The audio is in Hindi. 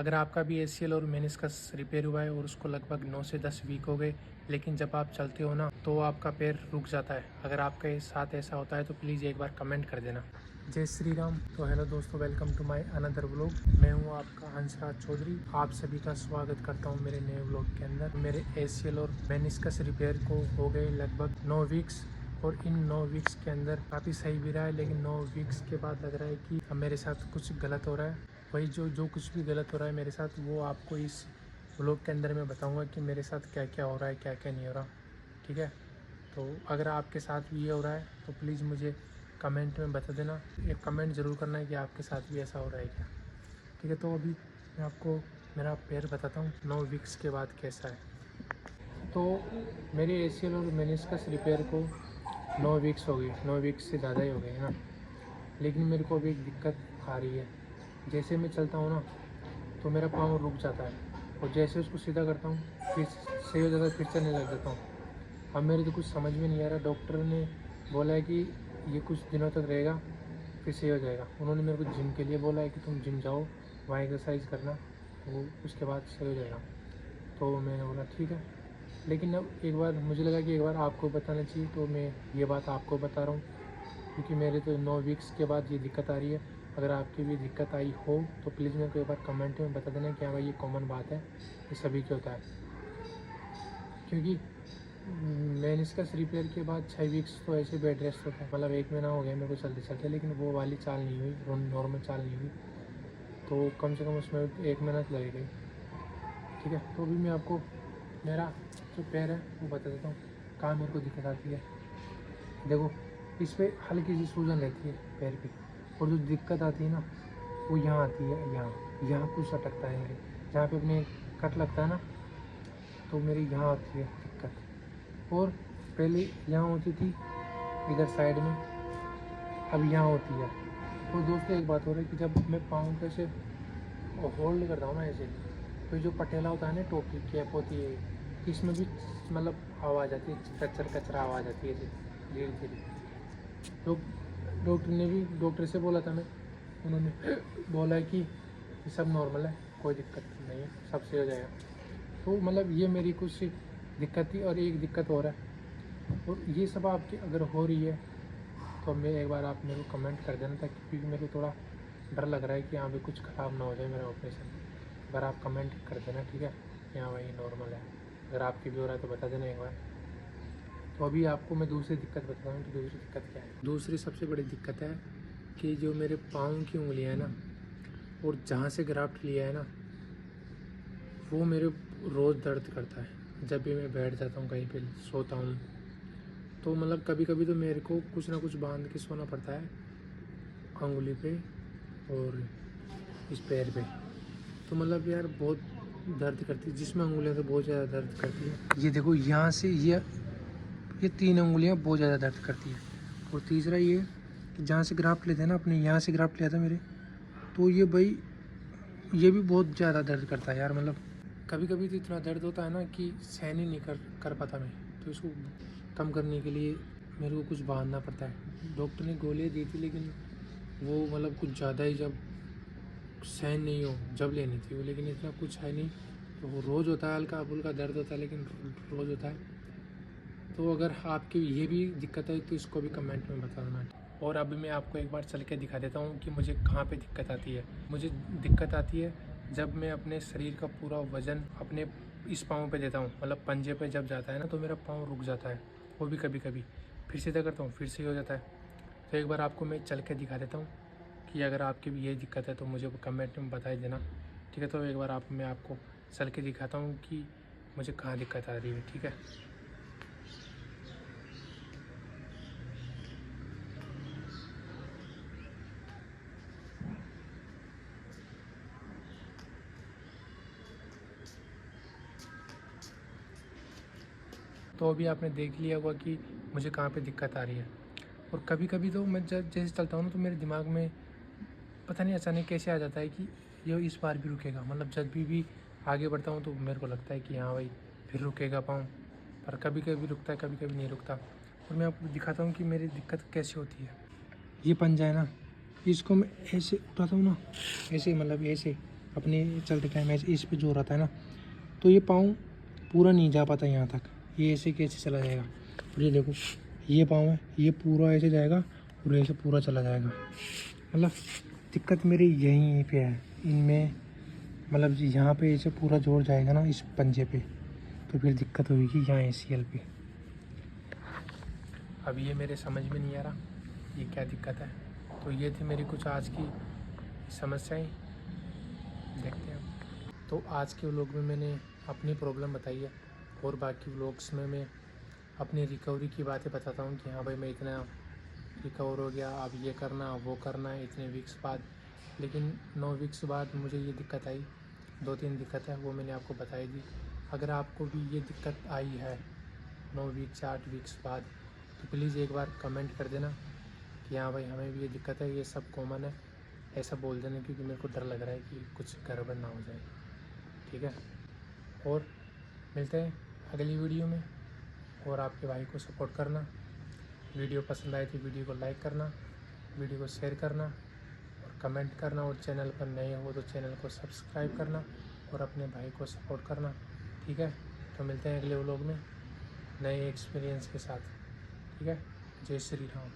अगर आपका भी एसीएल और मेनिस्कस रिपेयर हुआ है और उसको लगभग 9 से 10 वीक हो गए, लेकिन जब आप चलते हो ना तो आपका पैर रुक जाता है। अगर आपके साथ ऐसा होता है तो प्लीज़ एक बार कमेंट कर देना। जय श्री राम। तो हेलो दोस्तों, welcome to my another vlog. मैं हूं आपका हंसराज चौधरी। आप सभी का स्वागत करता हूं मेरे नए व्लॉग के अंदर। मेरे एसीएल और मेनिस्कस रिपेयर को हो गए लगभग 9 वीक्स और इन 9 वीक्स के अंदर काफ़ी सही भी रहा है, लेकिन 9 वीक्स के बाद लग रहा है कि अब मेरे साथ कुछ गलत हो रहा है। वही जो कुछ भी गलत हो रहा है मेरे साथ, वो आपको इस व्लॉग के अंदर मैं बताऊंगा कि मेरे साथ क्या क्या हो रहा है, क्या क्या नहीं हो रहा। ठीक है, तो अगर आपके साथ भी ये हो रहा है तो प्लीज़ मुझे कमेंट में बता देना। एक कमेंट ज़रूर करना है कि आपके साथ भी ऐसा हो रहा है क्या। ठीक है, तो अभी मैं आपको मेरा पैर बताता हूँ 9 वीक्स के बाद कैसा है। तो मेरे एसीएल और मेनिस्कस रिपेयर को 9 वीक्स हो गए, 9 वीक्स से ज़्यादा ही हो गए है ना। लेकिन मेरे को अभी एक दिक्कत आ रही है। जैसे मैं चलता हूँ ना तो मेरा पाँव रुक जाता है, और जैसे उसको सीधा करता हूँ फिर सही हो जाता है, फिर चलने लग जाता हूँ। अब मेरे तो कुछ समझ में नहीं आ रहा। डॉक्टर ने बोला है कि ये कुछ दिनों तक रहेगा, फिर सही हो जाएगा। उन्होंने मेरे को जिम के लिए बोला है कि तुम जिम जाओ, वहाँ एक्सरसाइज करना, तो उसके बाद सही हो जाएगा। तो मैंने बोला ठीक है। लेकिन अब एक बार मुझे लगा कि एक बार आपको बताना चाहिए, तो मैं ये बात आपको बता रहा हूँ, क्योंकि मेरे तो 9 वीक्स के बाद ये दिक्कत आ रही है। अगर आपकी भी दिक्कत आई हो तो प्लीज़ मेरे को एक बार कमेंट में बता देना कि हाँ भाई ये कॉमन बात है, ये सभी के होता है। क्योंकि मेनिस्कस रिपेयर के बाद 6 वीक्स तो ऐसे बेड रेस्ट होता है, मतलब 1 महीना हो गया मेरे को चलते चलते, लेकिन वो वाली चाल नहीं हुई, नॉर्मल चाल नहीं हुई। तो कम से कम उसमें 1 महीना तो लगेगा ही। ठीक है, तो अभी मैं आपको मेरा जो पैर है वो बता देता हूँ कहाँ मेरे को दिक्कत आती है। देखो, इस पर हल्की सी सूजन रहती है पैर पे, और जो दिक्कत आती है ना वो यहाँ आती है, यहाँ यहाँ कुछ अटकता है मेरे, जहाँ पे अपने कट लगता है ना, तो मेरी यहाँ आती है दिक्कत। और पहले यहाँ होती थी इधर साइड में, अब यहाँ होती है। तो दोस्तों एक बात हो रही है कि जब मैं पाँव को ऐसे होल्ड करता हूँ ना ऐसे, तो जो पटेला होता है ना, टोपी कैप होती है, इसमें भी मतलब आवाज़ आती है, कचर कचरा आवाज़ आती है ऐसे धीरे धीरे। तो डॉक्टर से बोला था मैं, उन्होंने बोला है कि ये सब नॉर्मल है, कोई दिक्कत नहीं है, सब सही हो जाएगा। तो मतलब ये मेरी कुछ दिक्कत थी, और एक दिक्कत हो रहा है, और ये सब आपकी अगर हो रही है तो मैं एक बार आप मेरे को कमेंट कर देना, ताकि क्योंकि मेरे को थोड़ा डर लग रहा है कि हाँ भाई कुछ ख़राब ना हो जाए मेरा ऑपरेशन। अगर आप कमेंट कर देना, ठीक है, कि हाँ भाई नॉर्मल है। अगर आपकी भी हो रहा है तो बता देना एक बार। तो अभी आपको मैं दूसरी दिक्कत बताता हूँ कि दूसरी दिक्कत क्या है। दूसरी सबसे बड़ी दिक्कत है कि जो मेरे पाँव की उंगलियाँ हैं ना, और जहाँ से ग्राफ्ट लिया है ना, वो मेरे रोज़ दर्द करता है। जब भी मैं बैठ जाता हूँ कहीं पे, सोता हूँ, तो मतलब कभी कभी तो मेरे को कुछ ना कुछ बांध के सोना पड़ता है अंगुली पे और इस पैर पे। तो मतलब यार बहुत दर्द करती है, जिसमें उंगलियाँ तो बहुत ज़्यादा दर्द करती है। ये देखो, यहाँ से ये 3 उंगलियाँ बहुत ज़्यादा दर्द करती है। और तीसरा ये कि जहाँ से ग्राफ्ट लेते हैं ना, अपने यहाँ से ग्राफ्ट लिया था मेरे, तो ये भाई ये भी बहुत ज़्यादा दर्द करता है यार। मतलब कभी कभी तो इतना दर्द होता है ना कि सहन ही नहीं कर पाता मैं। तो इसको कम करने के लिए मेरे को कुछ बांधना पड़ता है। डॉक्टर ने गोलियाँ दी थी, लेकिन वो मतलब कुछ ज़्यादा ही, जब सहन नहीं हो जब लेनी थी वो, लेकिन इतना कुछ है नहीं। तो वो रोज़ होता है, हल्का फुल्का दर्द होता है, लेकिन रोज़ होता है। तो अगर आपकी ये भी दिक्कत है तो इसको भी कमेंट में बता देना। और अभी मैं आपको एक बार चल के दिखा देता हूँ कि मुझे कहाँ पे दिक्कत आती है। मुझे दिक्कत आती है जब मैं अपने शरीर का पूरा वज़न अपने इस पाँव पे देता हूँ, मतलब पंजे पे जब जाता है ना, तो मेरा पाँव रुक जाता है। वो भी कभी कभी, फिर सीधा करता हूँ फिर से हो जाता है। तो एक बार आपको मैं चल के दिखा देता हूँ कि अगर आपकी भी यही दिक्कत है तो मुझे कमेंट में बता ही देना। ठीक है, तो एक बार मैं आपको चल के दिखाता हूँ कि मुझे कहाँ दिक्कत आ रही है। ठीक है, तो अभी आपने देख लिया होगा कि मुझे कहाँ पे दिक्कत आ रही है। और कभी कभी तो मैं जब जैसे चलता हूँ ना, तो मेरे दिमाग में पता नहीं अचानक कैसे आ जाता है कि ये इस बार भी रुकेगा। मतलब जब भी आगे बढ़ता हूँ तो मेरे को लगता है कि हाँ भाई फिर रुकेगा पाँव, पर कभी कभी रुकता है, कभी कभी नहीं रुकता। और मैं आपको दिखाता हूँ कि मेरी दिक्कत कैसे होती है। ये पंजा है ना, इसको मैं ऐसे उठाता हूँ ना, ऐसे मतलब ऐसे, अपने चलते टाइम ऐसे इस पे जोर आता है ना, तो ये पाँव पूरा नहीं जा पाता यहाँ तक, ये ऐसे कैसे चला जाएगा। और ये देखो ये पाँव है, ये पूरा ऐसे जाएगा और ऐसे पूरा चला जाएगा। मतलब दिक्कत मेरी यहीं पे है इनमें, मतलब यहाँ पे ऐसे पूरा जोर जाएगा ना इस पंजे पे, तो फिर दिक्कत होगी यहाँ ACL पे। अब ये मेरे समझ में नहीं आ रहा ये क्या दिक्कत है। तो ये थी मेरी कुछ आज की समस्याएं, देखते हैं। तो आज के व्लॉग में मैंने अपनी प्रॉब्लम बताई है, और बाकी व्लॉग्स में मैं अपनी रिकवरी की बातें बताता हूँ कि हाँ भाई मैं इतना रिकवर हो गया, अब ये करना वो करना इतने वीक्स बाद। लेकिन 9 वीक्स बाद मुझे ये दिक्कत आई, 2-3 दिक्कत है, वो मैंने आपको बताई दी। अगर आपको भी ये दिक्कत आई है 9 वीक्स 8 वीक्स बाद, तो प्लीज़ एक बार कमेंट कर देना कि हाँ भाई हमें भी ये दिक्कत है, ये सब कॉमन है, ऐसा बोल देना, क्योंकि मेरे को डर लग रहा है कि कुछ गड़बड़ ना हो जाए। ठीक है, और मिलते हैं अगली वीडियो में। और आपके भाई को सपोर्ट करना, वीडियो पसंद आए तो वीडियो को लाइक करना, वीडियो को शेयर करना और कमेंट करना, और चैनल पर नए हो तो चैनल को सब्सक्राइब करना और अपने भाई को सपोर्ट करना। ठीक है, तो मिलते हैं अगले व्लॉग में नए एक्सपीरियंस के साथ। ठीक है, जय श्री राम।